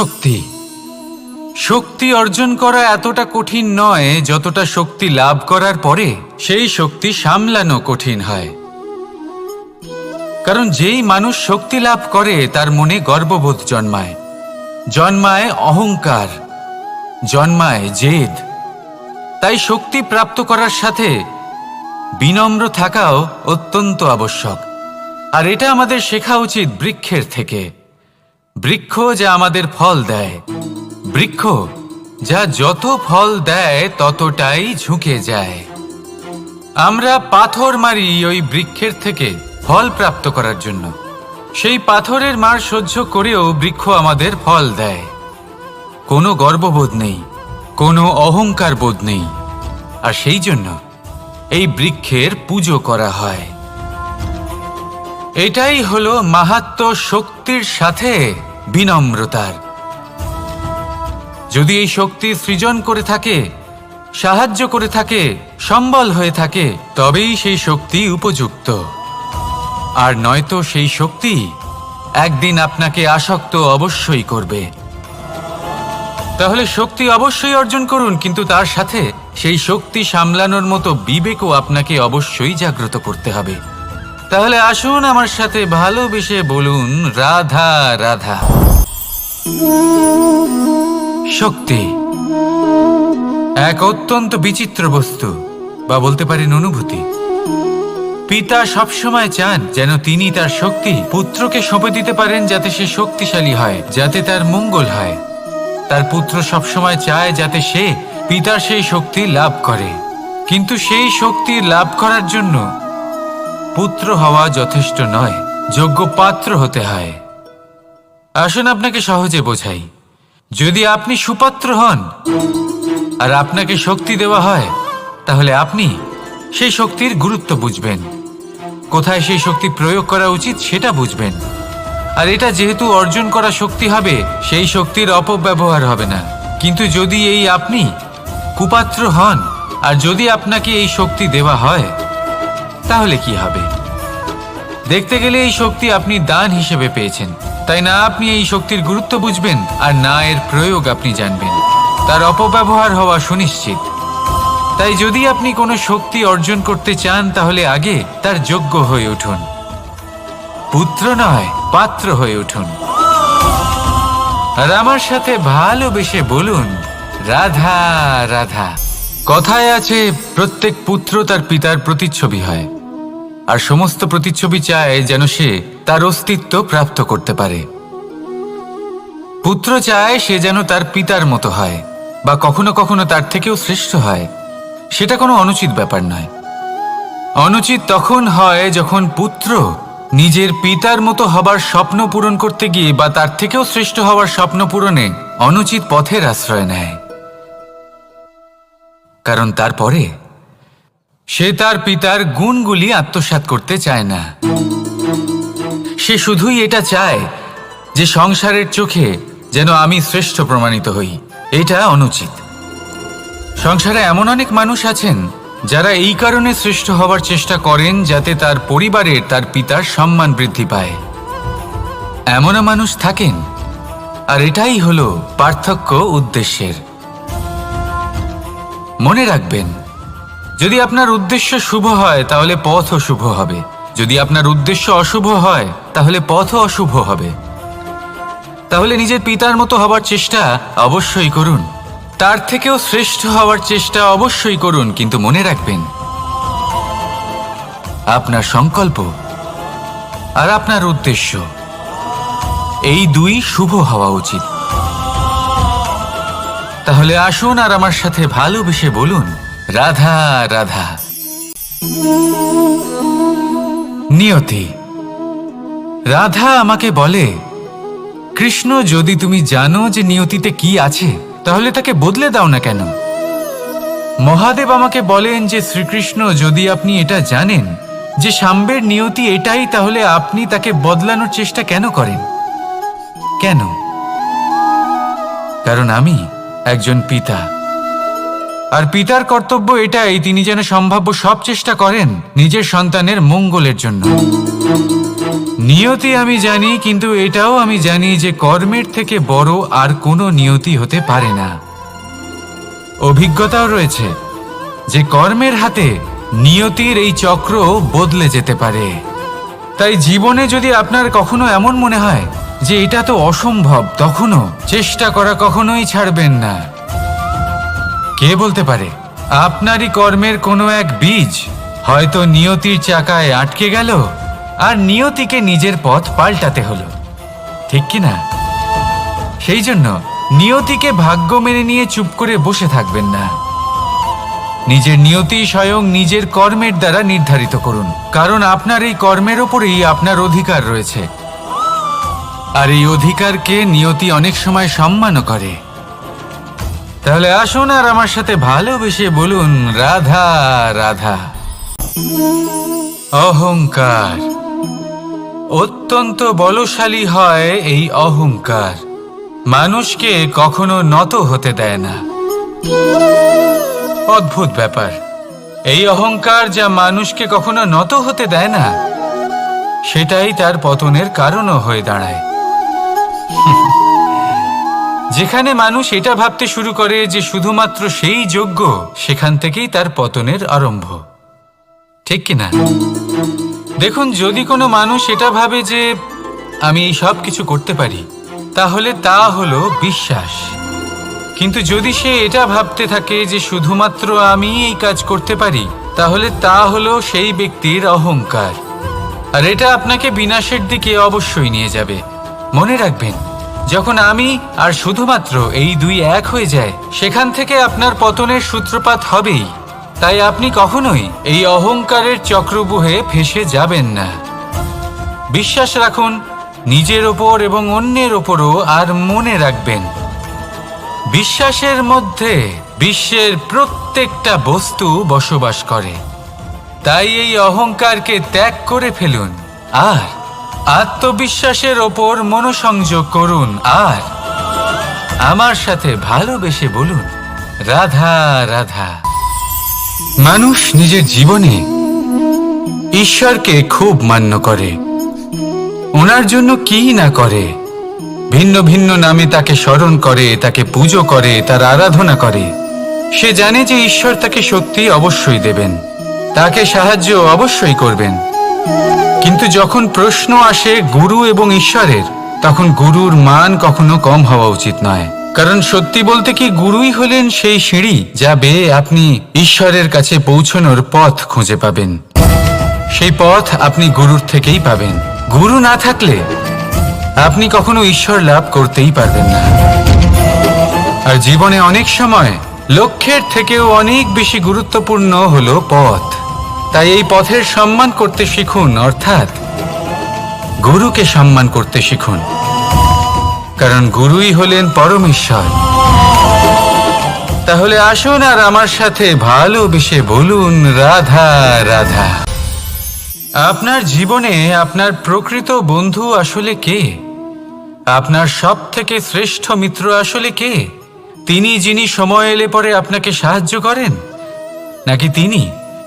শক্তি শক্তি অর্জন করা এতটা কঠিন নয় যতটা শক্তি লাভ করার পরে সেই শক্তি সামলানো কঠিন হয়। কারণ যেই মানুষ শক্তি লাভ করে তার মনে গর্ববোধ জন্মায়, জন্মায় অহংকার, জন্মায় জেদ। তাই শক্তি প্রাপ্ত করার সাথে বিনম্র থাকাও অত্যন্ত আবশ্যক। আর এটা আমাদের শেখা উচিত বৃক্ষের থেকে। বৃক্ষ যা আমাদের ফল দেয়, বৃক্ষ যা যত ফল দেয় ততটাই ঝুঁকে যায়। আমরা পাথর মারি ওই বৃক্ষের থেকে ফল প্রাপ্ত করার জন্য। সেই পাথরের মার সহ্য করেও বৃক্ষ আমাদের ফল দেয়। কোনো গর্ববোধ নেই, কোনো অহংকার বোধ নেই। আর সেই জন্য এই বৃক্ষের পুজো করা হয়। এটাই হলো মাহাত্ম্য শক্তির সাথে বিনম্রতার। যদি এই শক্তি সৃজন করে থাকে, সাহায্য করে থাকে, সম্বল হয়ে থাকে, তবেই সেই শক্তি উপযুক্ত। আর নয়তো সেই শক্তি একদিন আপনাকে আসক্ত অবশ্যই করবে। তাহলে শক্তি অবশ্যই অর্জন করুন, কিন্তু তার সাথে সেই শক্তি সামলানোর মতো বিবেকও আপনাকে অবশ্যই জাগ্রত করতে হবে। তাহলে আসুন আমার সাথে ভালোবেসে বলুন, রাধা রাধা। শক্তি এক অত্যন্ত বিচিত্র বস্তু, বা বলতে পারেন অনুভূতি। পিতা সবসময় চান যেন তিনি তার শক্তি পুত্রকে সঁপে দিতে পারেন, যাতে সে শক্তিশালী হয়, যাতে তার মঙ্গল হয়। তার পুত্র সবসময় চায় যাতে সে পিতার সেই শক্তি লাভ করে। কিন্তু সেই শক্তি লাভ করার জন্য পুত্র হওয়া যথেষ্ট নয়, যোগ্য পাত্র হতে হয়। আসুন আপনাকে সহজে বোঝাই। যদি আপনি সুপাত্র হন আর আপনাকে শক্তি দেওয়া হয়, তাহলে আপনি সেই শক্তির গুরুত্ব বুঝবেন, কোথায় সেই শক্তি প্রয়োগ করা উচিত সেটা বুঝবেন। আর এটা যেহেতু অর্জন করা শক্তি হবে, সেই শক্তির অপব্যবহার হবে না। কিন্তু যদি এই আপনি কুপাত্র হন আর যদি আপনাকে এই শক্তি দেওয়া হয়, তাহলে কি হবে? দেখতে গেলে এই শক্তি আপনি দান হিসেবে পেয়েছেন, তাই না আপনি এই শক্তির গুরুত্ব বুঝবেন আর না এর প্রয়োগ আপনি জানবেন। তার অপব্যবহার হওয়া সুনিশ্চিত। তাই যদি আপনি কোনো শক্তি অর্জন করতে চান, তাহলে আগে তার যোগ্য হয়ে উঠুন। পুত্র নয়, পাত্র হয়ে উঠুন। আর আমার সাথে ভালোবেসে বলুন, রাধা রাধা। কথায় আছে, প্রত্যেক পুত্র তার পিতার প্রতিচ্ছবি হয়, আর সমস্ত প্রতিচ্ছবি চায় যেন সে তার অস্তিত্ব প্রাপ্ত করতে পারে। পুত্র চায় সে যেন তার পিতার মতো হয়, বা কখনো কখনো তার থেকেও শ্রেষ্ঠ হয়। সেটা কোনো অনুচিত ব্যাপার নয়। অনুচিত তখন হয় যখন পুত্র নিজের পিতার মতো হবার স্বপ্ন পূরণ করতে গিয়ে বা তার থেকেও শ্রেষ্ঠ হওয়ার স্বপ্ন পূরণে অনুচিত পথের আশ্রয় নেয়। কারণ তারপরে সে তার পিতার গুণগুলি আত্মসাৎ করতে চায় না। সে শুধুই এটা চায় যে সংসারের চোখে যেন আমি শ্রেষ্ঠ প্রমাণিত হই। এটা অনুচিত। সংসারে এমন অনেক মানুষ আছেন যারা এই কারণে শ্রেষ্ঠ হওয়ার চেষ্টা করেন যাতে তার পরিবারের, তার পিতার সম্মান বৃদ্ধি পায়। এমনও মানুষ থাকেন। আর এটাই হলো পার্থক্য উদ্দেশ্যের। মনে রাখবেন, যদি আপনার উদ্দেশ্য শুভ হয় তাহলে পথও শুভ হবে। যদি আপনার উদ্দেশ্য অশুভ হয় তাহলে পথও অশুভ হবে। তাহলে নিজের পিতার মতো হবার চেষ্টা অবশ্যই করুন, তার থেকেও শ্রেষ্ঠ হওয়ার চেষ্টা অবশ্যই করুন। কিন্তু মনে রাখবেন, আপনার সংকল্প আর আপনার উদ্দেশ্য এই দুই শুভ হওয়া উচিত। তাহলে আসুন আর আমার সাথে ভালোবেসে বলুন, রাধা রাধা। নিয়তি। রাধা আমাকে বলে, কৃষ্ণ, যদি তুমি জানো যে নিয়তিতে কি আছে, তাহলে তাকে বদলে দাও না কেন? মহাদেব আমাকে বলেন যে, শ্রীকৃষ্ণ, যদি আপনি এটা জানেন যে সাম্বের নিয়তি এটাই, তাহলে আপনি তাকে বদলানোর চেষ্টা কেন করেন? কেন? কারণ আমি একজন পিতা, আর পিতার কর্তব্য এটাই, তিনি যেন সম্ভাব্য সব চেষ্টা করেন নিজের সন্তানের মঙ্গলের জন্য। নিয়তি আমি জানি, কিন্তু এটাও আমি জানি যে কর্মের থেকে বড় আর কোনো নিয়তি হতে পারে না। অভিজ্ঞতাও রয়েছে যে কর্মের হাতে নিয়তির এই চক্র বদলে যেতে পারে। তাই জীবনে যদি আপনার কখনো এমন মনে হয় যে এটা তো অসম্ভব, তখনও চেষ্টা করা কখনোই ছাড়বেন না। কে বলতে পারে আপনারই কর্মের কোনো এক বীজ হয়তো নিয়তির চাকায় আটকে গেল আর নিয়তিকে নিজের পথ পাল্টাতে হলো, ঠিক কি না? সেই জন্য নিয়তিকে ভাগ্য মেনে নিয়ে চুপ করে বসে থাকবেন না। নিজের নিয়তি স্বয়ং নিজের কর্মের দ্বারা নির্ধারিত করুন, কারণ আপনার এই কর্মের ওপরেই আপনার অধিকার রয়েছে। আর এই অধিকারকে নিয়তি অনেক সময় সম্মানও করে। তাহলে আসুন আর আমার সাথে ভালোবেসে বলুন, রাধা রাধা। অহংকার অত্যন্ত বলশালী হয়। এই অহংকার মানুষকে কখনো নত হতে দেয় না। অদ্ভুত ব্যাপার, এই অহংকার যা মানুষকে কখনো নত হতে দেয় না, সেটাই তার পতনের কারণও হয়ে দাঁড়ায়। যেখানে মানুষ এটা ভাবতে শুরু করে যে শুধুমাত্র সেই যোগ্য, সেখান থেকেই তার পতনের আরম্ভ, ঠিক কিনা? দেখুন, যদি কোনো মানুষ এটা ভাবে যে আমি এই সব কিছু করতে পারি, তাহলে তা হলো বিশ্বাস। কিন্তু যদি সে এটা ভাবতে থাকে যে শুধুমাত্র আমি এই কাজ করতে পারি, তাহলে তা হলো সেই ব্যক্তির অহংকার। আর এটা আপনাকে বিনাশের দিকে অবশ্যই নিয়ে যাবে। মনে রাখবেন, যখন আমি আর শুধুমাত্র এই দুই এক হয়ে যায়, সেখান থেকে আপনার পতনের সূত্রপাত হবেই। তাই আপনি কখনোই এই অহংকারের চক্রব্যূহে ফেঁসে যাবেন না। বিশ্বাস রাখুন নিজের ওপর এবং অন্যের ওপরও। আর মনে রাখবেন, বিশ্বাসের মধ্যে বিশ্বের প্রত্যেকটা বস্তু বসবাস করে। তাই এই অহংকারকে ত্যাগ করে ফেলুন আর আত্মবিশ্বাসের ওপর মনোসংযোগ করুন। আর আমার সাথে ভালোবেসে বলুন, রাধা রাধা। মানুষ নিজের জীবনে ঈশ্বরকে খুব মান্য করে, ওনার জন্য কি না করে। ভিন্ন ভিন্ন নামে তাকে স্মরণ করে, তাকে পুজো করে, তার আরাধনা করে। সে জানে যে ঈশ্বর তাকে শক্তি অবশ্যই দেবেন, তাকে সাহায্য অবশ্যই করবেন। কিন্তু যখন প্রশ্ন আসে গুরু এবং ঈশ্বরের, তখন গুরুর মান কখনো কম হওয়া উচিত নয়। কারণ সত্যি বলতে কি, গুরুই হলেন সেই সিঁড়ি যা বেয়ে আপনি ঈশ্বরের কাছে পৌঁছানোর পথ খুঁজে পাবেন। সেই পথ আপনি গুরুর থেকেই পাবেন। গুরু না থাকলে আপনি কখনো ঈশ্বর লাভ করতেই পারবেন না। আর জীবনে অনেক সময় লক্ষ্যের থেকেও অনেক বেশি গুরুত্বপূর্ণ হলো পথ। তাই এই পথের সম্মান করতে শিখুন, অর্থাৎ গুরুকে সম্মান করতে শিখুন, কারণ গুরুই হলেন পরমেশ্বর। তাহলে আসুন আর আমার সাথে ভালোবেসে বলুন, রাধা রাধা। আপনার জীবনে আপনার প্রকৃত বন্ধু আসলে কে? আপনার সব থেকে শ্রেষ্ঠ মিত্র আসলে কে? তিনি যিনি সময় এলে পরে আপনাকে সাহায্য করেন, নাকি তিনি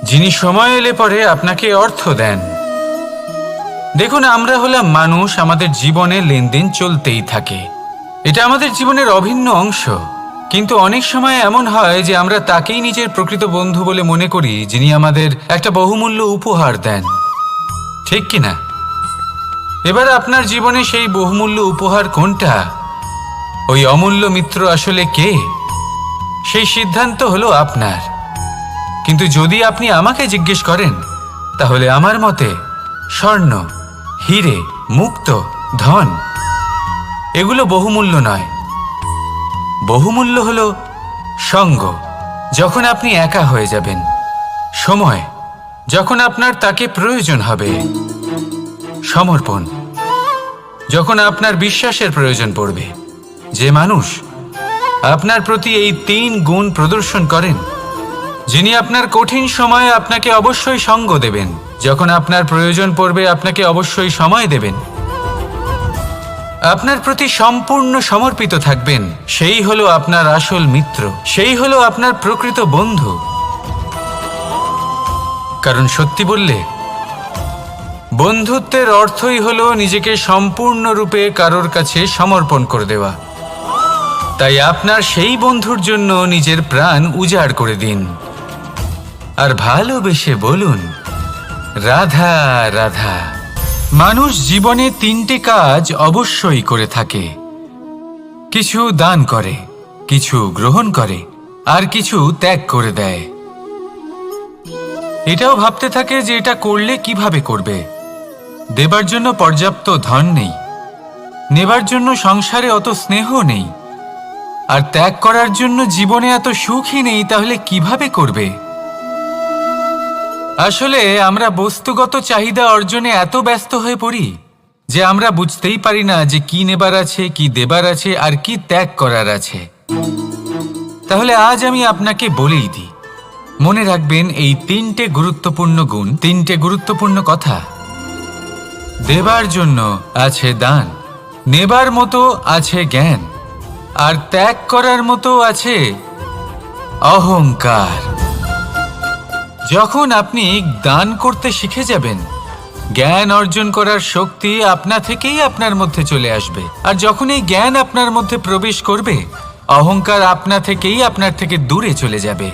যিনি সময় এলে পরে আপনাকে অর্থ দেন? দেখুন, আমরা হলাম মানুষ, আমাদের জীবনে লেনদেন চলতেই থাকে। এটা আমাদের জীবনের অভিন্ন অংশ। কিন্তু অনেক সময় এমন হয় যে আমরা তাকেই নিজের প্রকৃত বন্ধু বলে মনে করি, যিনি আমাদের একটা বহুমূল্য উপহার দেন, ঠিক কিনা? এবার আপনার জীবনে সেই বহুমূল্য উপহার কোনটা, ওই অমূল্য মিত্র আসলে কে, সেই সিদ্ধান্ত হলো আপনার। কিন্তু যদি আপনি আমাকে জিজ্ঞেস করেন, তাহলে আমার মতে স্বর্ণ, হিরে, মুক্ত, ধন এগুলো বহুমূল্য নয়। বহুমূল্য হলো সঙ্গ, যখন আপনি একা হয়ে যাবেন, সময়, যখন আপনার তাকে প্রয়োজন হবে, সমর্পণ, যখন আপনার বিশ্বাসের প্রয়োজন পড়বে। যে মানুষ আপনার প্রতি এই 3 গুণ প্রদর্শন করেন, যিনি আপনার কঠিন সময়ে আপনাকে অবশ্যই সঙ্গ দেবেন, যখন আপনার প্রয়োজন পড়বে আপনাকে অবশ্যই সময় দেবেন, আপনার প্রতি সম্পূর্ণ সমর্পিত থাকবেন, সেই হলো আপনার আসল মিত্র, সেই হলো আপনার প্রকৃত বন্ধু। কারণ সত্যি বললে বন্ধুত্বের অর্থই হলো নিজেকে সম্পূর্ণরূপে কারোর কাছে সমর্পণ করে দেওয়া। তাই আপনার সেই বন্ধুর জন্য নিজের প্রাণ উজাড় করে দিন আর ভালোবেসে বলুন, রাধা রাধা। মানুষ জীবনে 3টে কাজ অবশ্যই করে থাকে, কিছু দান করে, কিছু গ্রহণ করে, আর কিছু ত্যাগ করে দেয়। এটাও ভাবতে থাকে যে এটা করলে কিভাবে করবে। দেবার জন্য পর্যাপ্ত ধন নেই, নেবার জন্য সংসারে অত স্নেহ নেই, আর ত্যাগ করার জন্য জীবনে এত সুখই নেই, তাহলে কিভাবে করবে? আসলে আমরা বস্তুগত চাহিদা অর্জনে এত ব্যস্ত হয়ে পড়ি যে আমরা বুঝতেই পারি না যে কি নেবার আছে, কি দেবার আছে, আর কি ত্যাগ করার আছে। তাহলে আজ আমি আপনাকে বলেই দিই, মনে রাখবেন এই 3টে গুরুত্বপূর্ণ গুণ, 3টে গুরুত্বপূর্ণ কথা। দেবার জন্য আছে দান, নেবার মতো আছে জ্ঞান, আর ত্যাগ করার মতো আছে অহংকার। যখন আপনি দান করতে শিখে যাবেন, জ্ঞান অর্জন করার শক্তি আপনা থেকেই আপনার মধ্যে চলে আসবে। আর যখন এই জ্ঞান আপনার মধ্যে প্রবেশ করবে, অহংকার আপনা থেকেই আপনার থেকে দূরে চলে যাবে।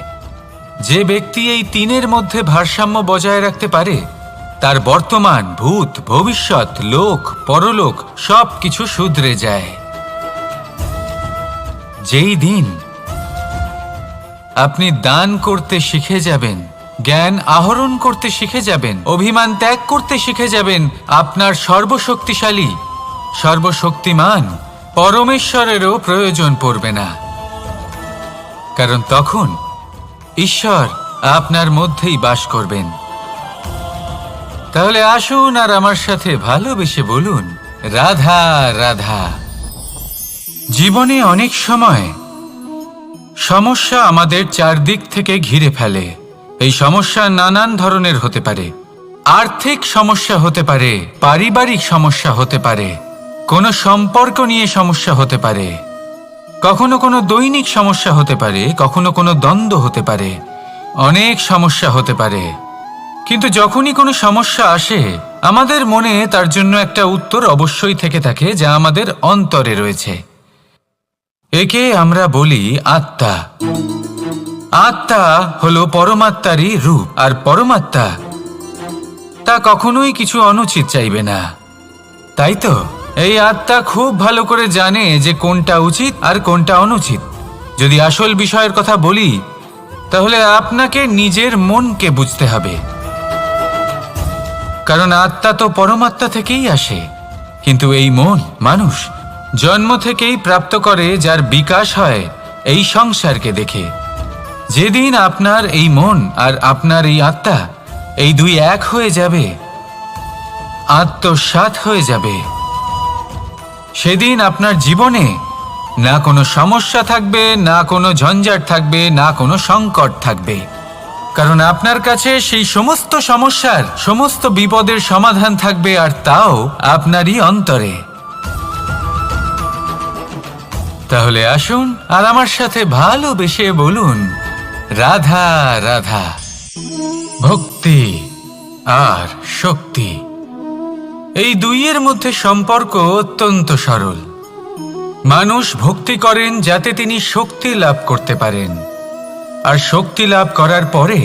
যে ব্যক্তি এই 3-এর মধ্যে ভারসাম্য বজায় রাখতে পারে, তার বর্তমান, ভূত, ভবিষ্যৎ, লোক, পরলোক সব কিছু শুধরে যায়। যেই দিন আপনি দান করতে শিখে যাবেন, জ্ঞান আহরণ করতে শিখে যাবেন, অভিমান ত্যাগ করতে শিখে যাবেন, আপনার সর্বশক্তিশালী, সর্বশক্তিমান পরমেশ্বরেরও প্রয়োজন পড়বে না। কারণ তখন ঈশ্বর আপনার মধ্যেই বাস করবেন। তাহলে আসুন আর আমার সাথে ভালোবেসে বলুন, রাধা রাধা। জীবনে অনেক সময় সমস্যা আমাদের চারদিক থেকে ঘিরে ফেলে। এই সমস্যা নানান ধরনের হতে পারে। আর্থিক সমস্যা হতে পারে, পারিবারিক সমস্যা হতে পারে, কোনো সম্পর্ক নিয়ে সমস্যা হতে পারে, কখনো কোনো দৈনিক সমস্যা হতে পারে, কখনো কোনো দ্বন্দ্ব হতে পারে, অনেক সমস্যা হতে পারে। কিন্তু যখনই কোনো সমস্যা আসে, আমাদের মনে তার জন্য একটা উত্তর অবশ্যই থেকে থাকে, যা আমাদের অন্তরে রয়েছে। একে আমরা বলি আত্মা। আত্মা হলো পরমাত্মারই রূপ, আর পরমাত্মা তা কখনোই কিছু অনুচিত চাইবে না, তাই তো? এই আত্মা খুব ভালো করে জানে যে কোনটা উচিত আর কোনটা অনুচিত। যদি আসল বিষয়ের কথা বলি, তাহলে আপনাকে নিজের মনকে বুঝতে হবে। কারণ আত্মা তো পরমাত্মা থেকেই আসে, কিন্তু এই মন মানুষ জন্ম থেকেই প্রাপ্ত করে, যার বিকাশ হয় এই সংসারকে দেখে। যেদিন আপনার এই মন আর আপনার এই আত্মা এই দুই এক হয়ে যাবে, আত্মসাৎ হয়ে যাবে, সেদিন আপনার জীবনে না কোনো সমস্যা থাকবে, না কোনো ঝঞ্ঝাট থাকবে, না কোনো সংকট থাকবে। কারণ আপনার কাছে সেই সমস্ত সমস্যার, সমস্ত বিপদের সমাধান থাকবে, আর তাও আপনারই অন্তরে। তাহলে আসুন আর আমার সাথে ভালোবেসে বলুন, রাধা রাধা। ভক্তি আর শক্তি, এই দুইয়ের মধ্যে সম্পর্ক অত্যন্ত সরল। মানুষ ভক্তি করেন যাতে তিনি শক্তি লাভ করতে পারেন, আর শক্তি লাভ করার পরে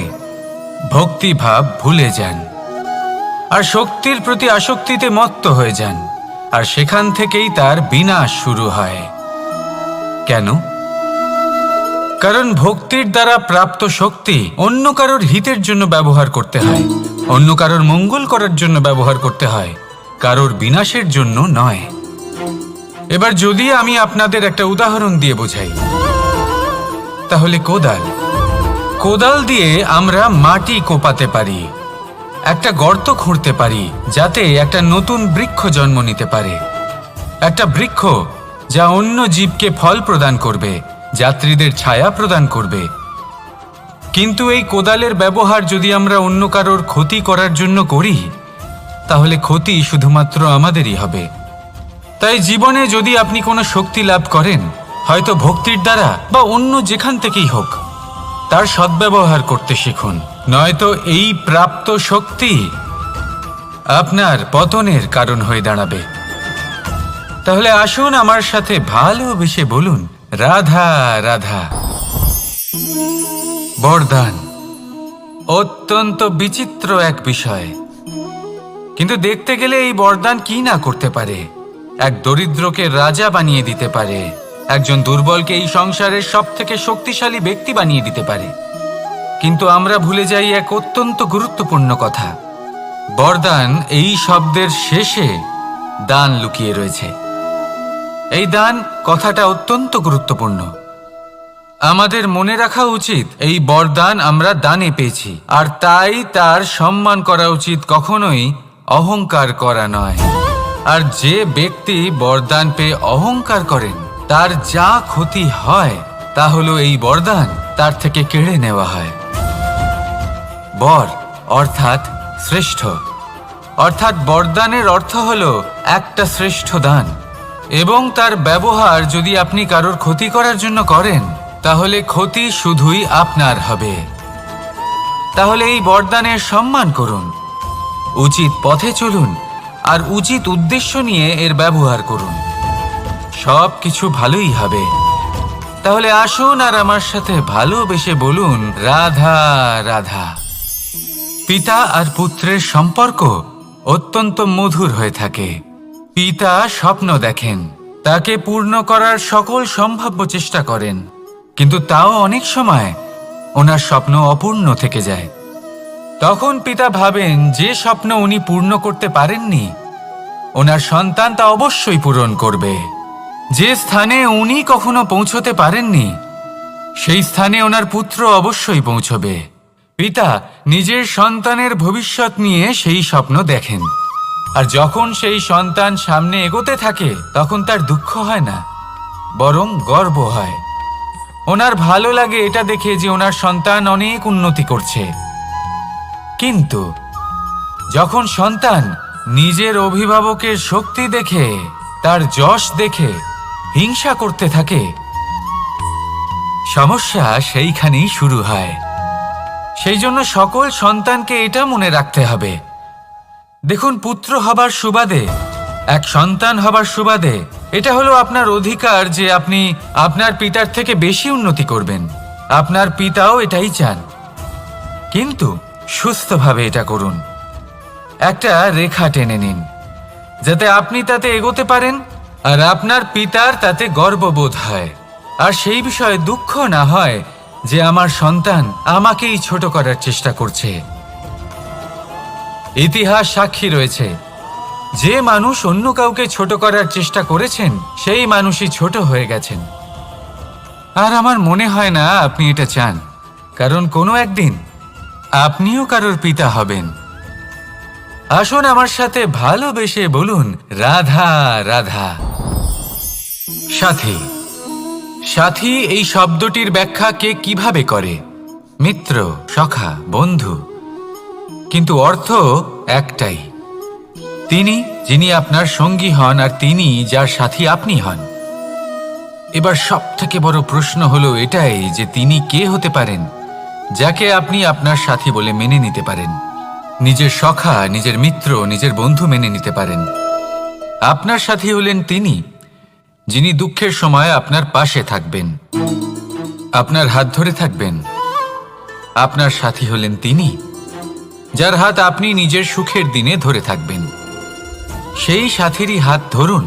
ভক্তি ভাব ভুলে যান, আর শক্তির প্রতি আসক্তিতে মত্ত হয়ে যান, আর সেখান থেকেই তার বিনাশ শুরু হয়। কেন? কারণ ভক্তির দ্বারা প্রাপ্ত শক্তি অন্য কারোর হিতের জন্য ব্যবহার করতে হয়, অন্য কারোর মঙ্গল করার জন্য ব্যবহার করতে হয়, কারোর বিনাশের জন্য নয়। এবার যদি আমি আপনাদের একটা উদাহরণ দিয়ে বোঝাই, তাহলে কোদাল দিয়ে আমরা মাটি কোপাতে পারি, একটা গর্ত খুঁড়তে পারি, যাতে একটা নতুন বৃক্ষ জন্ম নিতে পারে, একটা বৃক্ষ যা অন্য জীবকে ফল প্রদান করবে, যাত্রীদের ছায়া প্রদান করবে। কিন্তু এই কোদালের ব্যবহার যদি আমরা অন্য কারোর ক্ষতি করার জন্য করি, তাহলে ক্ষতি শুধুমাত্র আমাদেরই হবে। তাই জীবনে যদি আপনি কোনো শক্তি লাভ করেন, হয়তো ভক্তির দ্বারা বা অন্য যেখান থেকেই হোক, তার সদ্ব্যবহার করতে শিখুন। নয়তো এই প্রাপ্ত শক্তি আপনার পতনের কারণ হয়ে দাঁড়াবে। তাহলে আসুন আমার সাথে ভালোবেসে বলুন, রাধা রাধা। বরদান অত্যন্ত বিচিত্র এক বিষয়, কিন্তু দেখতে গেলে এই বরদান কি না করতে পারে। এক দরিদ্রকে রাজা বানিয়ে দিতে পারে, একজন দুর্বলকে এই সংসারের সবথেকে শক্তিশালী ব্যক্তি বানিয়ে দিতে পারে। কিন্তু আমরা ভুলে যাই এক অত্যন্ত গুরুত্বপূর্ণ কথা। বরদান এই শব্দের শেষে দান লুকিয়ে রয়েছে। এই দান কথাটা অত্যন্ত গুরুত্বপূর্ণ। আমাদের মনে রাখা উচিত এই বরদান আমরা দানে পেয়েছি, আর তাই তার সম্মান করা উচিত, কখনোই অহংকার করা নয়। আর যে ব্যক্তি বরদান পেয়ে অহংকার করেন তার যা ক্ষতি হয় তা হলো এই বরদান তার থেকে কেড়ে নেওয়া হয়। বর অর্থাৎ শ্রেষ্ঠ, অর্থাৎ বরদানের অর্থ হলো একটা শ্রেষ্ঠ দান, এবং তার ব্যবহার যদি আপনি কারোর ক্ষতি করার জন্য করেন তাহলে ক্ষতি শুধুই আপনার হবে। তাহলে এই বরদানের সম্মান করুন, উচিত পথে চলুন, আর উচিত উদ্দেশ্য নিয়ে এর ব্যবহার করুন, সব কিছু ভালোই হবে। তাহলে আসুন আর আমার সাথে ভালোবেসে বলুন, রাধা রাধা। পিতা আর পুত্রের সম্পর্ক অত্যন্ত মধুর হয়ে থাকে। পিতা স্বপ্ন দেখেন, তাকে পূর্ণ করার সকল সম্ভাব্য চেষ্টা করেন, কিন্তু তাও অনেক সময় ওনার স্বপ্ন অপূর্ণ থেকে যায়। তখন পিতা ভাবেন যে স্বপ্ন উনি পূর্ণ করতে পারেননি ওনার সন্তান তা অবশ্যই পূরণ করবে। যে স্থানে উনি কখনো পৌঁছতে পারেননি সেই স্থানে ওনার পুত্র অবশ্যই পৌঁছবে। পিতা নিজের সন্তানের ভবিষ্যৎ নিয়ে সেই স্বপ্ন দেখেন, আর যখন সেই সন্তান সামনে এগোতে থাকে তখন তার দুঃখ হয় না, বরং গর্ব হয়। ওনার ভালো লাগে এটা দেখে যে ওনার সন্তান অনেক উন্নতি করছে। কিন্তু যখন সন্তান নিজের অভিভাবকের শক্তি দেখে, তার যশ দেখে হিংসা করতে থাকে, সমস্যা সেইখানেই শুরু হয়। সেই জন্য সকল সন্তানকে এটা মনে রাখতে হবে, দেখুন, পুত্র হবার সুবাদে, এক সন্তান হবার সুবাদে এটা হলো আপনার অধিকার যে আপনি আপনার পিতার থেকে বেশি উন্নতি করবেন। আপনার পিতাও এটাই চান, কিন্তু সুস্থভাবে এটা করুন। একটা রেখা টেনে নিন যাতে আপনি তাতে এগোতে পারেন আর আপনার পিতার তাতে গর্ববোধ হয়, আর সেই বিষয়ে দুঃখ না হয় যে আমার সন্তান আমাকেই ছোট করার চেষ্টা করছে। ইতিহাস সাক্ষী রয়েছে, যে মানুষ অন্য কাউকে ছোট করার চেষ্টা করেছেন সেই মানুষই ছোট হয়ে গেছেন। আর আমার মনে হয় না আপনি এটা চান, কারণ কোনো একদিন আপনিও কারোর পিতা হবেন। আসুন আমার সাথে ভালোবেসে বলুন, রাধা রাধা। সাথী। সাথী এই শব্দটির ব্যাখ্যা কে কিভাবে করে? মিত্র, সখা, বন্ধু, কিন্তু অর্থ একটাই, তিনি যিনি আপনার সঙ্গী হন আর তিনি যার সাথী আপনি হন। এবার সব থেকে বড় প্রশ্ন হলো এটাই যে তিনি কে হতে পারেন যাকে আপনি আপনার সাথী বলে মেনে নিতে পারেন, নিজের সখা, নিজের মিত্র, নিজের বন্ধু মেনে নিতে পারেন। আপনার সাথী হলেন তিনি যিনি দুঃখের সময় আপনার পাশে থাকবেন, আপনার হাত ধরে থাকবেন। আপনার সাথী হলেন তিনি যার হাত আপনি নিজের সুখের দিনে ধরে থাকবেন। সেই সাথীরই হাত ধরুন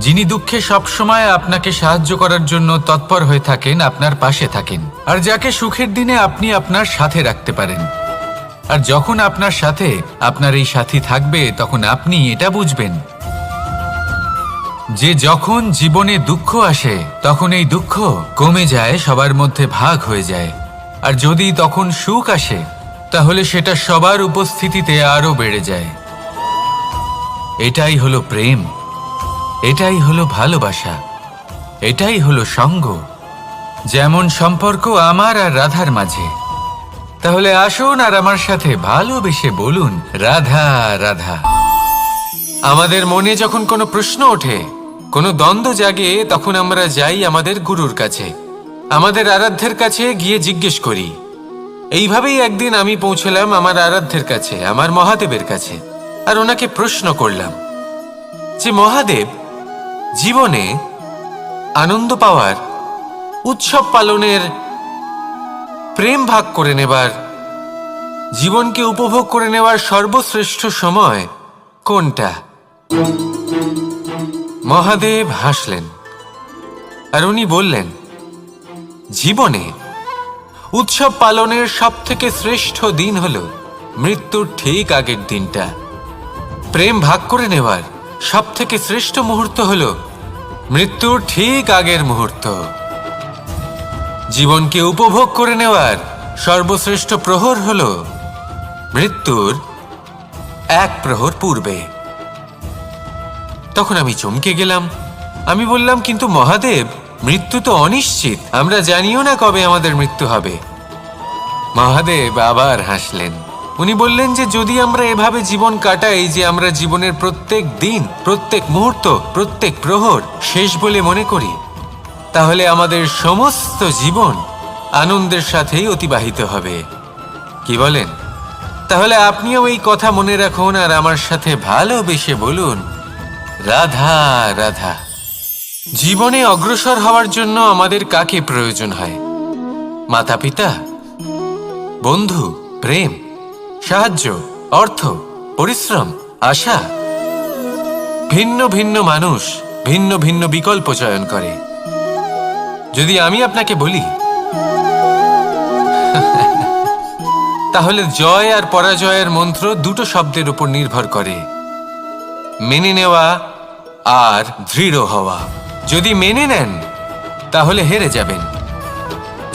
যিনি দুঃখে সবসময় আপনাকে সাহায্য করার জন্য তৎপর হয়ে থাকেন, আপনার পাশে থাকেন, আর যাকে সুখের দিনে আপনি আপনার সাথে রাখতে পারেন। আর যখন আপনার সাথে আপনার এই সাথী থাকবে তখন আপনি এটা বুঝবেন যে যখন জীবনে দুঃখ আসে তখন এই দুঃখ কমে যায়, সবার মধ্যে ভাগ হয়ে যায়। আর যদি তখন সুখ আসে তাহলে সেটা সবার উপস্থিতিতে আরো বেড়ে যায়। এটাই হলো প্রেম, এটাই হলো ভালোবাসা, এটাই হলো সঙ্গ, যেমন সম্পর্ক আমার আর রাধার মাঝে। তাহলে আসুন আর আমার সাথে ভালোবেসে বলুন, রাধা রাধা। আমাদের মনে যখন কোনো প্রশ্ন ওঠে, কোনো দ্বন্দ্ব জাগে, তখন আমরা যাই আমাদের গুরুর কাছে, আমাদের আরাধ্যের কাছে গিয়ে জিজ্ঞেস করি। এইভাবেই একদিন আমি পৌঁছলাম আমার আরাধ্যের কাছে, আমার মহাদেবের কাছে। আর ওনাকে প্রশ্ন করলাম যে মহাদেব, জীবনে আনন্দ পাওয়ার, উৎসব পালনের, প্রেম ভাগ করে নেবার, জীবনকে উপভোগ করে নেওয়ার সর্বশ্রেষ্ঠ সময় কোনটা? মহাদেব হাসলেন আর উনি বললেন, জীবনে উৎসব পালনের সবথেকে শ্রেষ্ঠ দিন হলো মৃত্যুর ঠিক আগের দিনটা। প্রেম ভাগ করে নেওয়ার সবথেকে শ্রেষ্ঠ মুহূর্ত হলো মৃত্যুর ঠিক আগের মুহূর্ত। জীবনকে উপভোগ করে নেওয়ার সর্বশ্রেষ্ঠ প্রহর হলো মৃত্যুর এক প্রহর পূর্বে। তখন আমি চমকে গেলাম। আমি বললাম, কিন্তু মহাদেব, মৃত্যু তো অনিশ্চিত, আমরা জানিও না কবে আমাদের মৃত্যু হবে। মহাদেব আবার হাসলেন। উনি বললেন যে যদি আমরা এভাবে জীবন কাটাই যে আমরা জীবনের প্রত্যেক দিন, প্রত্যেক মুহূর্ত, প্রত্যেক প্রহর শেষ বলে মনে করি, তাহলে আমাদের সমস্ত জীবন আনন্দের সাথেই অতিবাহিত হবে। কি বলেন? তাহলে আপনিও এই কথা মনে রাখুন আর আমার সাথে ভালোবেসে বলুন, রাধা রাধা। জীবনে অগ্রসর হওয়ার জন্য আমাদের কাকে প্রয়োজন হয়? মাতা পিতা, বন্ধু, প্রেম, সাহায্য, অর্থ, পরিশ্রম, আশা। ভিন্ন ভিন্ন মানুষ ভিন্ন ভিন্ন বিকল্প চয়ন করে। যদি আমি আপনাকে বলি, তাহলে জয় আর পরাজয়ের মন্ত্র দুটো শব্দের উপর নির্ভর করে, মেনে নেওয়া আর দৃঢ় হওয়া। যদি মেনে নেন তাহলে হেরে যাবেন,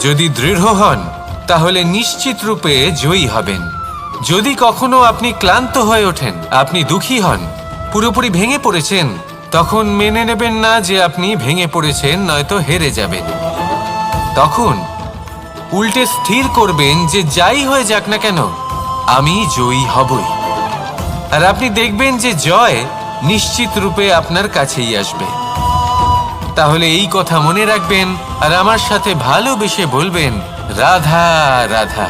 যদি দৃঢ় হন তাহলে নিশ্চিত রূপে জয়ী হবেন। যদি কখনো আপনি ক্লান্ত হয়ে ওঠেন, আপনি দুঃখী হন, পুরোপুরি ভেঙে পড়েছেন, তখন মেনে নেবেন না যে আপনি ভেঙে পড়েছেন, নয়তো হেরে যাবেন। তখন উল্টে স্থির করবেন যে যাই হয়ে যাক না কেন, আমি জয়ী হবই। আর আপনি দেখবেন যে জয় নিশ্চিত রূপে আপনার কাছেই আসবে। তাহলে এই কথা মনে রাখবেন আর আমার সাথে ভালোবেসে বলবেন, রাধা রাধা।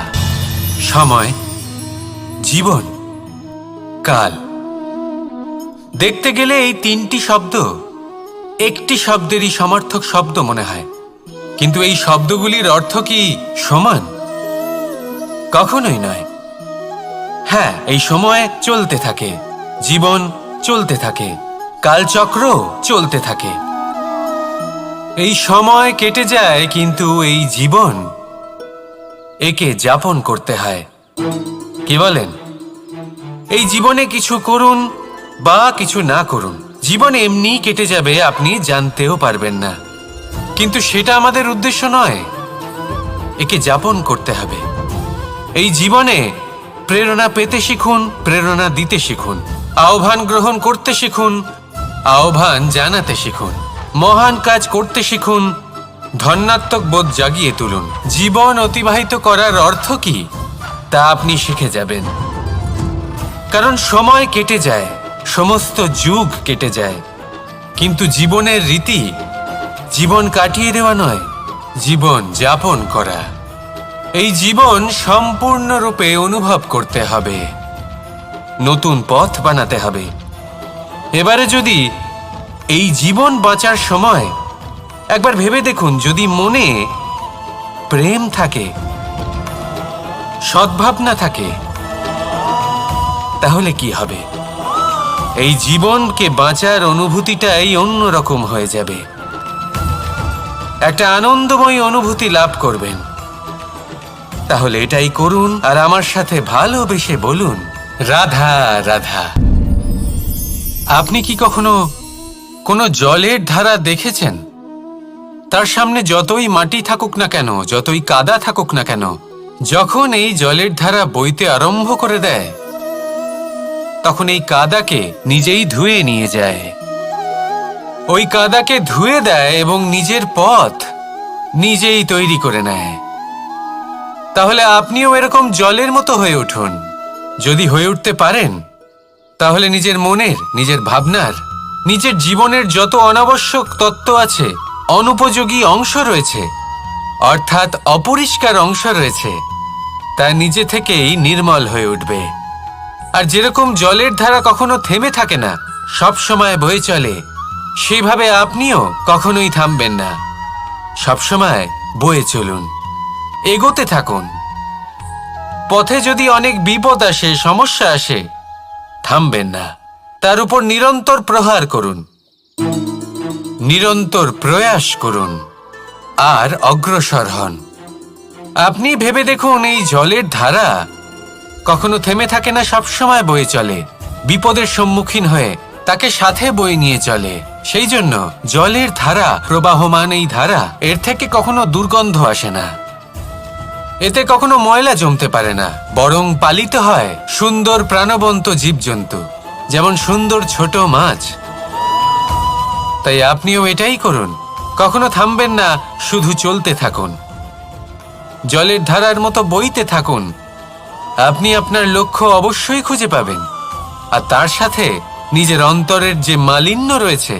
সময়, জীবন, কাল। দেখতে গেলে এই তিনটি শব্দ একটি শব্দেরই সমার্থক শব্দ মনে হয়, কিন্তু এই শব্দগুলির অর্থ কি সমান? কখনোই নয়। হ্যাঁ, এই সময় চলতে থাকে, জীবন চলতে থাকে, কালচক্র চলতে থাকে। এই সময় কেটে যায়, কিন্তু এই জীবন, একে যাপন করতে হয়। কি বলেন? এই জীবনে কিছু করুন বা কিছু না করুন, জীবন এমনি কেটে যাবে, আপনি জানতেও পারবেন না। কিন্তু সেটা আমাদের উদ্দেশ্য নয়, একে যাপন করতে হবে। এই জীবনে প্রেরণা পেতে শিখুন, প্রেরণা দিতে শিখুন, আহ্বান গ্রহণ করতে শিখুন, আহ্বান জানাতে শিখুন, মহান কাজ করতে শিখুন, ধন্যাত্মক বোধ জাগিয়ে তুলুন। জীবন অতিবাহিত করার অর্থ কি তা আপনি শিখে যাবেন। কারণ সময় কেটে যায়, সমস্ত যুগ কেটে যায়, কিন্তু জীবনের রীতি জীবন কাটিয়ে দেওয়া নয়, জীবন যাপন করা। এই জীবন সম্পূর্ণরূপে অনুভব করতে হবে, নতুন পথ বানাতে হবে। এবারে যদি এই জীবন বাঁচার সময় একবার ভেবে দেখুন, যদি মনে প্রেম থাকে, সদ্ভাবনা থাকে, তাহলে কি হবে? এই জীবনকে বাঁচার অনুভূতিটাই অন্যরকম হয়ে যাবে, একটা আনন্দময় অনুভূতি লাভ করবেন। তাহলে এটাই করুন আর আমার সাথে ভালোবেসে বলুন, রাধা রাধা। আপনি কি কখনো কোনো জলের ধারা দেখেছেন? তার সামনে যতই মাটি থাকুক না কেন, যতই কাদা থাকুক না কেন, যখন এই জলের ধারা বইতে আরম্ভ করে দেয়, তখন এই কাদাকে নিজেই ধুয়ে নিয়ে যায়। ওই কাদাকে ধুয়ে দেয় এবং নিজের পথ নিজেই তৈরি করে নেয়। তাহলে আপনিও এরকম জলের মতো হয়ে উঠুন। যদি হয়ে উঠতে পারেন, তাহলে নিজের মনের, নিজের ভাবনার, নিজের জীবনের যত অনাবশ্যক তত্ত্ব আছে, অনুপযোগী অংশ রয়েছে, অর্থাৎ অপরিষ্কার অংশ রয়েছে, তা নিজে থেকেই নির্মল হয়ে উঠবে। আর যেরকম জলের ধারা কখনো থেমে থাকে না, সব সময় বয়ে চলে, সেইভাবে আপনিও কখনোই থামবেন না। সবসময় বয়ে চলুন, এগোতে থাকুন। পথে যদি অনেক বিপদ আসে, সমস্যা আসে, থামবেন না, তার উপর নিরন্তর প্রহার করুন, নিরন্তর প্রয়াস করুন আর অগ্রসর হন। আপনি ভেবে দেখুন, এই জলের ধারা কখনো থেমে থাকে না, সবসময় বয়ে চলে, বিপদের সম্মুখীন হয়ে তাকে সাথে বয়ে নিয়ে চলে। সেই জন্য জলের ধারা, প্রবাহমান এই ধারা, এর থেকে কখনো দুর্গন্ধ আসে না, এতে কখনো ময়লা জমতে পারে না, বরং পালিত হয় সুন্দর প্রাণবন্ত জীবজন্তু, যেমন সুন্দর ছোট মাছ। তাই আপনিও এটাই করুন, কখনো থামবেন না, শুধু চলতে থাকুন, জলের ধারার মতো বইতে থাকুন। আপনি আপনার লক্ষ্য অবশ্যই খুঁজে পাবেন, আর তার সাথে নিজের অন্তরের যে মালিন্য রয়েছে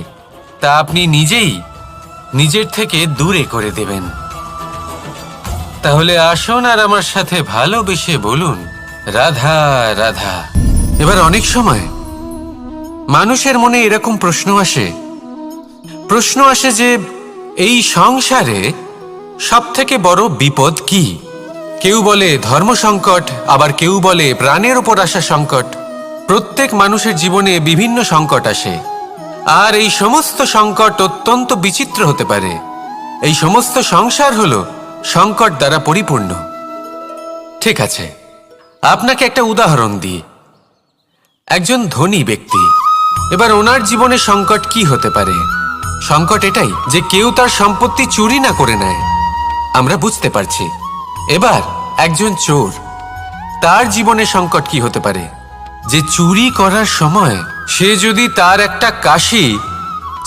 তা আপনি নিজেই নিজের থেকে দূরে করে দেবেন। তাহলে আসুন আর আমার সাথে ভালোবেসে বলুন, রাধা রাধা। এবার অনেক সময় মানুষের মনে এরকম প্রশ্ন আসে যে এই সংসারে সবথেকে বড় বিপদ কি? কেউ বলে ধর্ম সংকট, আবার কেউ বলে প্রাণের উপর আসা সংকট। প্রত্যেক মানুষের জীবনে বিভিন্ন সংকট আসে, আর এই সমস্ত সংকট অত্যন্ত বিচিত্র হতে পারে। এই সমস্ত সংসার হলো সংকট দ্বারা পরিপূর্ণ। ঠিক আছে, আপনাকে একটা উদাহরণ দিই। একজন ধনী ব্যক্তি, এবার ওনার জীবনে সংকট কি হতে পারে? সংকট এটাই যে কেউ তার সম্পত্তি চুরি না করে নেয়, আমরা বুঝতে পারছি। এবার একজন চোর, তার জীবনে সংকট কি হতে পারে? যে চুরি করার সময় সে যদি তার একটা কাশি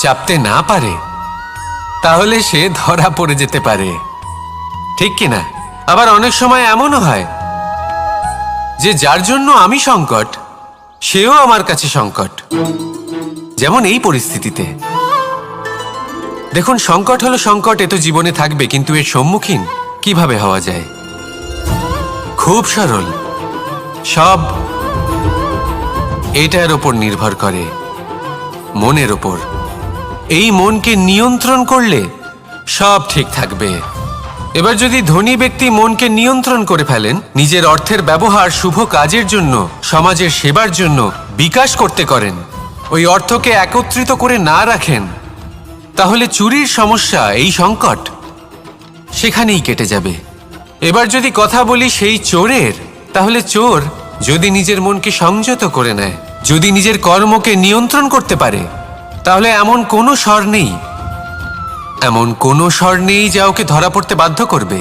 চাপতে না পারে, তাহলে সে ধরা পড়ে যেতে পারে, ঠিক কিনা? আবার অনেক সময় এমনও হয় যে যার জন্য আমি সংকট, সেও আমার কাছে সংকট। যেমন এই পরিস্থিতিতে দেখুন, সংকট হলো সংকট, এ তো জীবনে থাকবে, কিন্তু এর সম্মুখীন কিভাবে হওয়া যায়? খুব সরল, সব এটার ওপর নির্ভর করে, মনের ওপর। এই মনকে নিয়ন্ত্রণ করলে সব ঠিক থাকবে। এবার যদি ধনী ব্যক্তি মনকে নিয়ন্ত্রণ করে ফেলেন, নিজের অর্থের ব্যবহার শুভ কাজের জন্য, সমাজের সেবার জন্য বিকাশ করতে করেন, ওই অর্থকে একত্রিত করে না রাখেন, তাহলে চুরির সমস্যা, এই সংকট সেখানেই কেটে যাবে। এবার যদি কথা বলি সেই চোরের, তাহলে চোর যদি নিজের মনকে সংযত করে নেয়, যদি নিজের কর্মকে নিয়ন্ত্রণ করতে পারে, তাহলে এমন কোনো স্বর নেই, এমন কোনো স্বর নেই যা ওকে ধরা পড়তে বাধ্য করবে।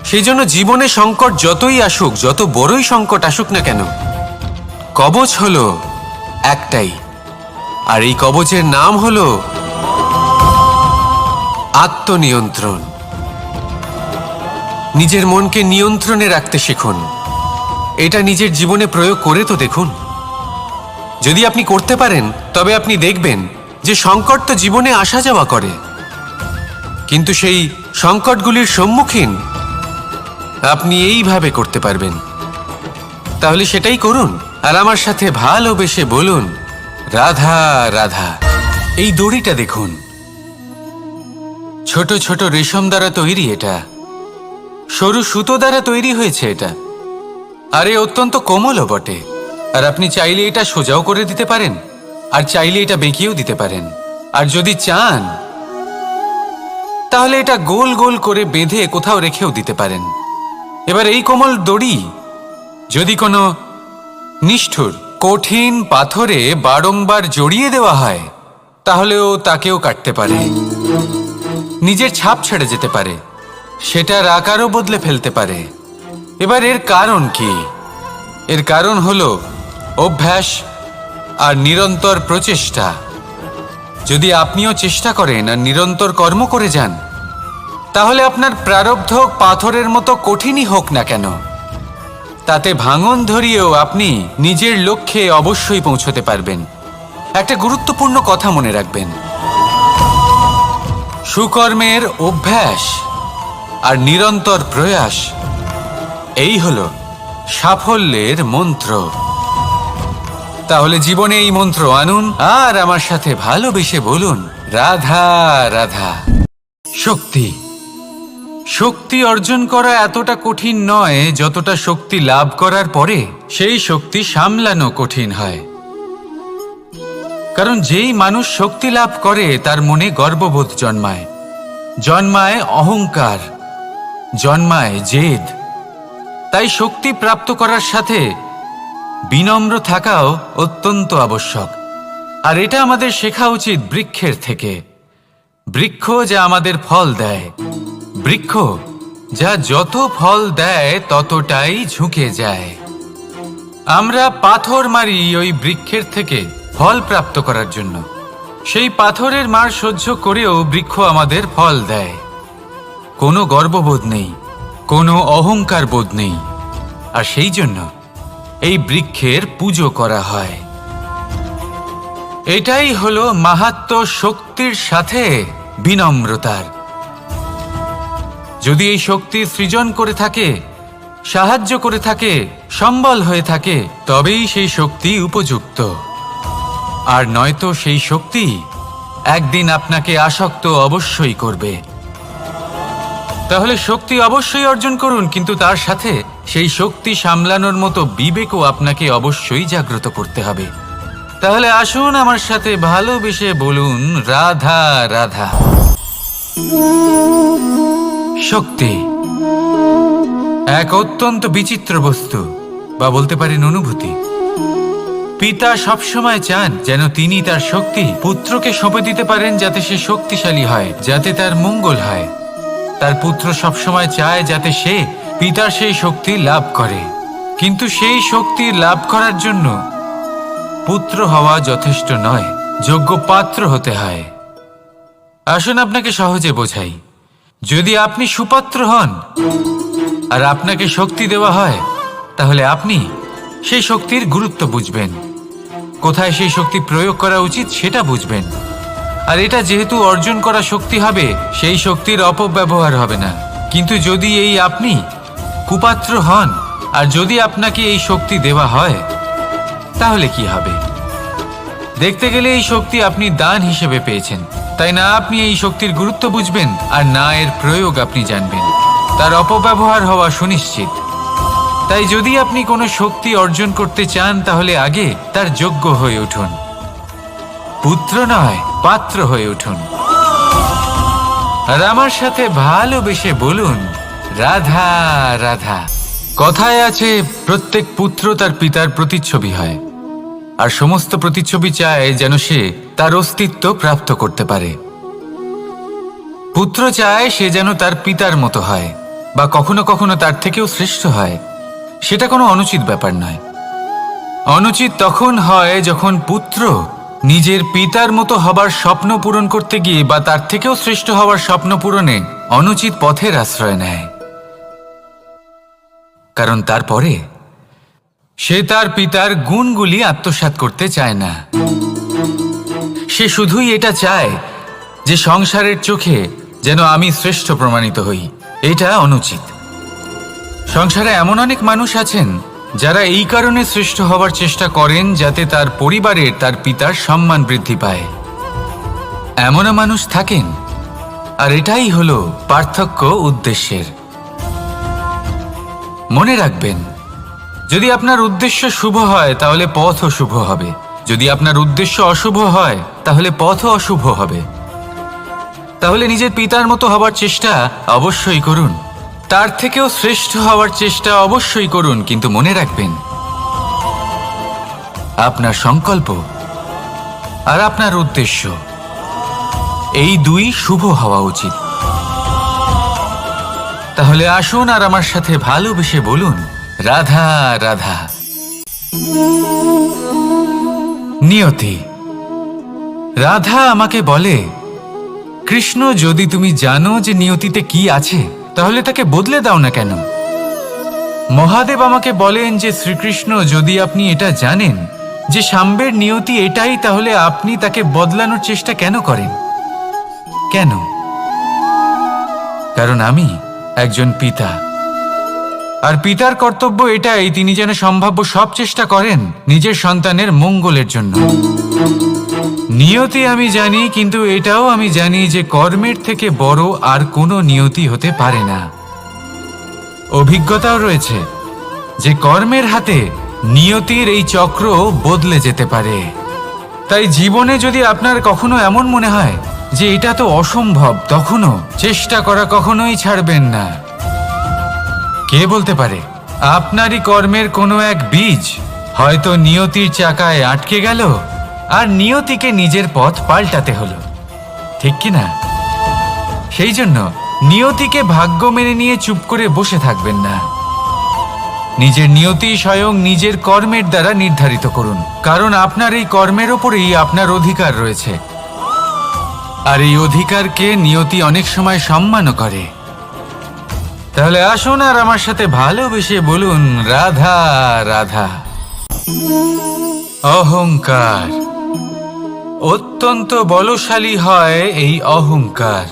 সেই জন্য জীবনে সংকট যতই আসুক, যত বড়ই সংকট আসুক না কেন, কবচ হলো একটাই, আর এই কবচের নাম হলো আত্মনিয়ন্ত্রণ। নিজের মনকে নিয়ন্ত্রণে রাখতে শিখুন। এটা নিজের জীবনে প্রয়োগ করে তো দেখুন। যদি আপনি করতে পারেন, তবে আপনি দেখবেন যে সংকট তো জীবনে আসা যাওয়া করে, কিন্তু সেই সংকটগুলির সম্মুখীন আপনি এইভাবে করতে পারবেন। তাহলে সেটাই করুন, আর আমার সাথে ভালোবেসে বলুন, রাধা রাধা। এই দড়িটা দেখুন, ছোট ছোট রেশম দ্বারা তৈরি, এটা সরু সুতো দ্বারা তৈরি হয়েছে এটা, আর এ অত্যন্ত কোমলও বটে। আর আপনি চাইলে এটা সোজাও করে দিতে পারেন, আর চাইলে এটা বেঁকিয়েও দিতে পারেন, আর যদি চান তাহলে এটা গোল গোল করে বেঁধে কোথাও রেখেও দিতে পারেন। এবার এই কোমল দড়ি যদি কোনো নিষ্ঠুর কঠিন পাথরে বারংবার জড়িয়ে দেওয়া হয়, তাহলেও তাকেও কাটতে পারে, নিজের ছাপ ছেড়ে যেতে পারে, সেটার আকারও বদলে ফেলতে পারে। এবার এর কারণ কি? এর কারণ হলো অভ্যাস আর নিরন্তর প্রচেষ্টা। যদি আপনিও চেষ্টা করেন আর নিরন্তর কর্ম করে যান, তাহলে আপনার প্রারব্ধ পাথরের মতো কঠিনই হোক না কেন, তাতে ভাঙন ধরিয়েও আপনি নিজের লক্ষ্যে অবশ্যই পৌঁছতে পারবেন। একটা গুরুত্বপূর্ণ কথা মনে রাখবেন, সুকর্মের অভ্যাস আর নিরন্তর প্রয়াস, এই হলো সাফল্যের মন্ত্র। তাহলে জীবনে এই মন্ত্র আনুন আর আমার সাথে ভালোবেসে বলুন, রাধা রাধা। শক্তি শক্তি অর্জন করা এতটা কঠিন নয় যতটা শক্তি লাভ করার পরে সেই শক্তি সামলানো কঠিন হয়। কারণ যেই মানুষ শক্তি লাভ করে তার মনে গর্ববোধ জন্মায়, জন্মায় অহংকার, জন্মায় জেদ। তাই শক্তি প্রাপ্ত করার সাথে বিনম্র থাকাও অত্যন্ত আবশ্যক। আর এটা আমাদের শেখা উচিত বৃক্ষের থেকে। বৃক্ষ যা আমাদের ফল দেয়, বৃক্ষ যা যত ফল দেয় ততটাই ঝুঁকে যায়। আমরা পাথর মারি ওই বৃক্ষের থেকে ফল প্রাপ্ত করার জন্য। সেই পাথরের মার সহ্য করেও বৃক্ষ আমাদের ফল দেয়। কোনো গর্ববোধ নেই, কোনো অহংকার বোধ নেই। আর সেই জন্য এই বৃক্ষের পুজো করা হয়। এটাই হলো মাহাত্ম্য শক্তির সাথে বিনম্রতার। যদি এই শক্তি সৃজন করে থাকে, সাহায্য করে থাকে, সম্বল হয়ে থাকে, তবেই সেই শক্তি উপযুক্ত। আর নয়তো সেই শক্তি একদিন আপনাকে আসক্ত অবশ্যই করবে। তাহলে শক্তি অবশ্যই অর্জন করুন, কিন্তু তার সাথে সেই শক্তি সামলানোর মতো বিবেকও আপনাকে অবশ্যই জাগ্রত করতে হবে। তাহলে আসুন আমার সাথে ভালোবেসে বলুন, রাধা রাধা। শক্তি এক অত্যন্ত বিচিত্র বস্তু, বা বলতে পারেন অনুভূতি। পিতা সবসময় চান যেন তিনি তার শক্তি পুত্রকে সঁপে দিতে পারেন, যাতে সে শক্তিশালী হয়, যাতে তার মঙ্গল হয়। তার পুত্র সবসময় চায় যাতে সে পিতার সেই শক্তি লাভ করে। কিন্তু সেই শক্তি লাভ করার জন্য পুত্র হওয়া যথেষ্ট নয়, যোগ্য পাত্র হতে হয়। আসুন আপনাকে সহজে বোঝাই। যদি আপনি সুপাত্র হন আর আপনাকে শক্তি দেওয়া হয়, তাহলে আপনি সেই শক্তির গুরুত্ব বুঝবেন, কোথায় সেই শক্তি প্রয়োগ করা উচিত সেটা বুঝবেন। আর এটা যেহেতু অর্জন করা শক্তি হবে, সেই শক্তির অপব্যবহার হবে না। কিন্তু যদি এই আপনি কুপাত্র হন আর যদি আপনাকে এই শক্তি দেওয়া হয়, তাহলে কি হবে? দেখতে গেলে এই শক্তি আপনি দান হিসেবে পেয়েছেন, তাই না আপনি এই শক্তির গুরুত্ব বুঝবেন আর না এর প্রয়োগ আপনি জানবেন। তার অপব্যবহার হওয়া সুনিশ্চিত। তাই যদি আপনি কোনো শক্তি অর্জন করতে চান, তাহলে আগে তার যোগ্য হয়ে উঠুন। পুত্র নয়, পাত্র হয়ে উঠুন। আর আমার সাথে ভালোবেসে বলুন, রাধা রাধা। কথায় আছে, প্রত্যেক পুত্র তার পিতার প্রতিচ্ছবি হয়, আর সমস্ত প্রতিচ্ছবি চায় যেন সে তার অস্তিত্ব প্রাপ্ত করতে পারে। পুত্র চায় সে যেন তার পিতার মতো হয়, বা কখনো কখনো তার থেকেও শ্রেষ্ঠ হয়। সেটা কোনো অনুচিত ব্যাপার নয়। অনুচিত তখন হয় যখন পুত্র নিজের পিতার মতো হবার স্বপ্ন পূরণ করতে গিয়ে বা তার থেকেও শ্রেষ্ঠ হওয়ার স্বপ্ন পূরণে অনুচিত পথের আশ্রয় নেয়। কারণ তারপরে সে তার পিতার গুণগুলি আত্মসাৎ করতে চায় না। সে শুধুই এটা চায় যে সংসারের চোখে যেন আমি শ্রেষ্ঠ প্রমাণিত হই। এটা অনুচিত। সংসারে এমন অনেক মানুষ আছেন যারা এই কারণে শ্রেষ্ঠ হবার চেষ্টা করেন যাতে তার পরিবারের তার পিতার সম্মান বৃদ্ধি পায়। এমনও মানুষ থাকেন। আর এটাই হলো পার্থক্য উদ্দেশ্যের। মনে রাখবেন, যদি আপনার উদ্দেশ্য শুভ হয় তাহলে পথও শুভ হবে, যদি আপনার উদ্দেশ্য অশুভ হয় তাহলে পথও অশুভ হবে। তাহলে নিজের পিতার মতো হবার চেষ্টা অবশ্যই করুন, তার থেকেও শ্রেষ্ঠ হওয়ার চেষ্টা অবশ্যই করুন, কিন্তু মনে রাখবেন আপনার সংকল্প আর আপনার উদ্দেশ্য এই দুই শুভ হওয়া উচিত। তাহলে আসুন আর আমার সাথে ভালোবেসে বলুন, রাধা রাধা। নিয়তি। রাধা আমাকে বলে, কৃষ্ণ, যদি তুমি জানো যে নিয়তিতে কি আছে, তাহলে তাকে বদলে দাও না কেন? মহাদেব আমাকে বলেন যে শ্রীকৃষ্ণ, যদি আপনি এটা জানেন যে সাম্বের নিয়তি এটাই, তাহলে আপনি তাকে বদলানোর চেষ্টা কেন করেন? কেন? কারণ আমি একজন পিতা, আর পিতার কর্তব্য এটাই, তিনি যেন সম্ভাব্য সব চেষ্টা করেন নিজের সন্তানের মঙ্গলের জন্য। নিয়তি আমি জানি, কিন্তু এটাও আমি জানি যে কর্মের থেকে বড় আর কোনো নিয়তি হতে পারে না। অভিজ্ঞতাও রয়েছে যে কর্মের হাতে নিয়তির এই চক্র বদলে যেতে পারে। তাই জীবনে যদি আপনার কখনো এমন মনে হয় যে এটা তো অসম্ভব, তখনও চেষ্টা করা কখনোই ছাড়বেন না। কে বলতে পারে আপনারই কর্মের কোনো এক বীজ হয়তো নিয়তির চাকায় আটকে গেল আর নিয়তিকে নিজের পথ পাল্টাতে হলো, ঠিক কি না? সেই জন্য নিয়তিকে ভাগ্য মেনে নিয়ে চুপ করে বসে থাকবেন না। নিজের নিয়তি স্বয়ং নিজের কর্মের দ্বারা নির্ধারিত করুন, কারণ আপনার এই কর্মের ওপরেই আপনার অধিকার রয়েছে। আর এই অধিকারকে নিয়তি অনেক সময় সম্মানও করে। তাহলে আসুন আর আমার সাথে ভালোবেসে বলুন, রাধা রাধা। অহংকার অত্যন্ত বলশালী হয়। এই অহংকার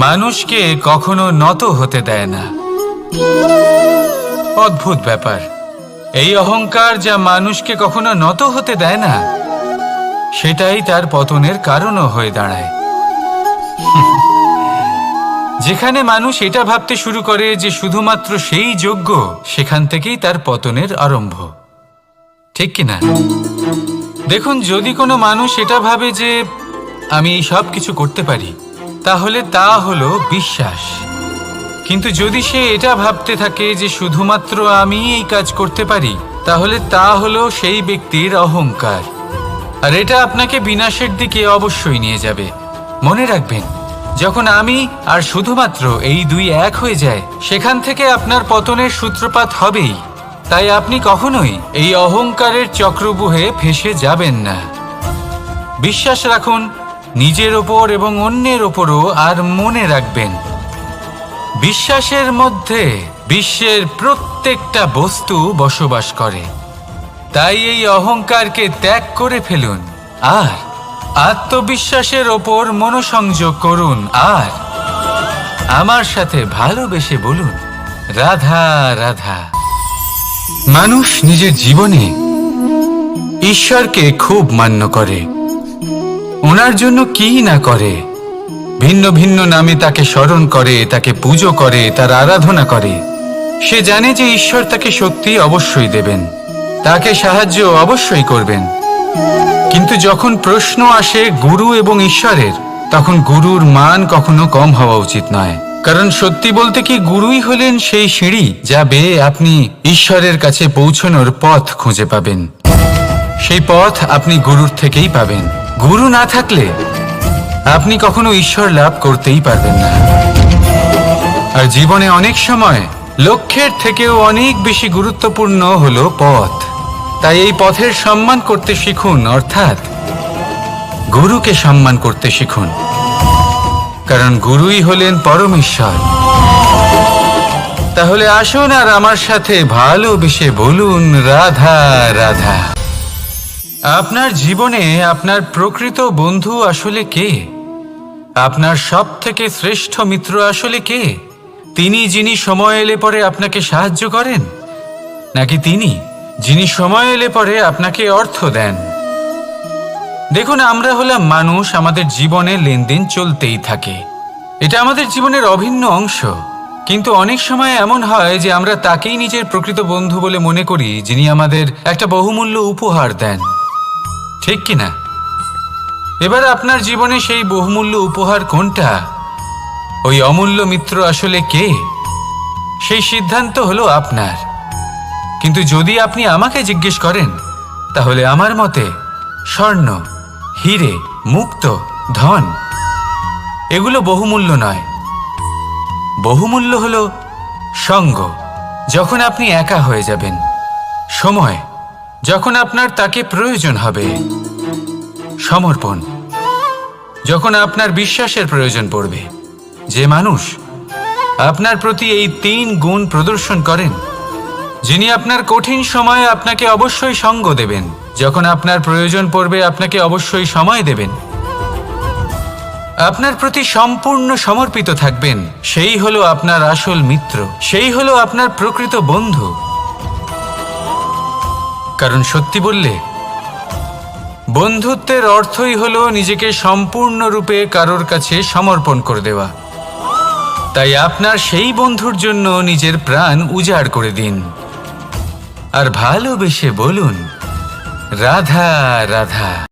মানুষকে কখনো নত হতে দেয় না। অদ্ভুত ব্যাপার, এই অহংকার যা মানুষকে কখনো নত হতে দেয় না, সেটাই তার পতনের কারণও হয়ে দাঁড়ায়। যেখানে মানুষ এটা ভাবতে শুরু করে যে শুধুমাত্র সেই যোগ্য, সেখান থেকেই তার পতনের আরম্ভ, ঠিক কিনা? দেখুন, যদি কোনো মানুষ এটা ভাবে যে আমি এই সব কিছু করতে পারি, তাহলে তা হলো বিশ্বাস। কিন্তু যদি সে এটা ভাবতে থাকে যে শুধুমাত্র আমি এই কাজ করতে পারি, তাহলে তা হলো সেই ব্যক্তির অহংকার। আর এটা আপনাকে বিনাশের দিকে অবশ্যই নিয়ে যাবে। মনে রাখবেন, যখন আমি আর শুধুমাত্র এই দুই এক হয়ে যায়, সেখান থেকে আপনার পতনের সূত্রপাত হবেই। তাই আপনি কখনোই এই অহংকারের চক্রব্যূহে ফেঁসে যাবেন না। বিশ্বাস রাখুন নিজের ওপর এবং অন্যের ওপরও। আর মনে রাখবেন, বিশ্বাসের মধ্যে বিশ্বের প্রত্যেকটা বস্তু বসবাস করে। তাই এই অহংকারকে ত্যাগ করে ফেলুন আর আত্মবিশ্বাসের ওপর মনোসংযোগ করুন। আর আমার সাথে ভালোবেসে বলুন, রাধা রাধা। মানুষ নিজের জীবনে ঈশ্বরকে খুব মান্য করে, ওনার জন্য কি না করে। ভিন্ন ভিন্ন নামে তাকে স্মরণ করে, তাকে পুজো করে, তার আরাধনা করে। সে জানে যে ঈশ্বর তাকে শক্তি অবশ্যই দেবেন, তাকে সাহায্য অবশ্যই করবেন। কিন্তু যখন প্রশ্ন আসে গুরু এবং ঈশ্বরের, তখন গুরুর মান কখনো কম হওয়া উচিত নয়। কারণ সত্যি বলতে কি, গুরুই হলেন সেই সিঁড়ি যা বেয়ে আপনি ঈশ্বরের কাছে পৌঁছানোর পথ খুঁজে পাবেন। সেই পথ আপনি গুরুর থেকেই পাবেন। গুরু না থাকলে আপনি কখনো ঈশ্বর লাভ করতেই পারবেন না। আর জীবনে অনেক সময় লক্ষ্যের থেকেও অনেক বেশি গুরুত্বপূর্ণ হলো পথ। তাই এই পথের সম্মান করতে শিখুন, অর্থাৎ গুরুকে সম্মান করতে শিখুন, কারণ গুরুই হলেন পরমেশ্বর। তাহলে আসুন আর আমার সাথে ভালোবেসে বলুন, রাধা রাধা। আপনার জীবনে আপনার প্রকৃত বন্ধু আসলে কে? আপনার সব থেকে শ্রেষ্ঠ মিত্র আসলে কে? তিনি যিনি সময় এলে পরে আপনাকে সাহায্য করেন, নাকি তিনি যিনি সময় এলে পরে আপনাকে অর্থ দেন? দেখুন, আমরা হলাম মানুষ, আমাদের জীবনে লেনদেন চলতেই থাকে। এটা আমাদের জীবনের অভিন্ন অংশ। কিন্তু অনেক সময় এমন হয় যে আমরা তাকেই নিজের প্রকৃত বন্ধু বলে মনে করি, যিনি আমাদের একটা বহুমূল্য উপহার দেন, ঠিক কিনা? এবার আপনার জীবনে সেই বহুমূল্য উপহার কোনটা, ওই অমূল্য মিত্র আসলে কে, সেই সিদ্ধান্ত হলো আপনার। কিন্তু যদি আপনি আমাকে জিজ্ঞেস করেন, তাহলে আমার মতে স্বর্ণ, হিরে, মুক্ত, ধন এগুলো বহুমূল্য নয়। বহুমূল্য হলো সঙ্গ, যখন আপনি একা হয়ে যাবেন, সময়, যখন আপনার তাকে প্রয়োজন হবে, সমর্পণ, যখন আপনার বিশ্বাসের প্রয়োজন পড়বে। যে মানুষ আপনার প্রতি এই 3 গুণ প্রদর্শন করেন, যিনি আপনার কঠিন সময়ে আপনাকে অবশ্যই সঙ্গ দেবেন, যখন আপনার প্রয়োজন পড়বে আপনাকে অবশ্যই সময় দেবেন, আপনার প্রতি সম্পূর্ণ সমর্পিত থাকবেন, সেই হলো আপনার আসল মিত্র, সেই হলো আপনার প্রকৃত বন্ধু। কারণ সত্যি বললে বন্ধুত্বের অর্থই হলো নিজেকে সম্পূর্ণরূপে কারোর কাছে সমর্পণ করে দেওয়া। তাই আপনার সেই বন্ধুর জন্য নিজের প্রাণ উজাড় করে দিন আর ভালোবেসে বলুন, রাধা রাধা।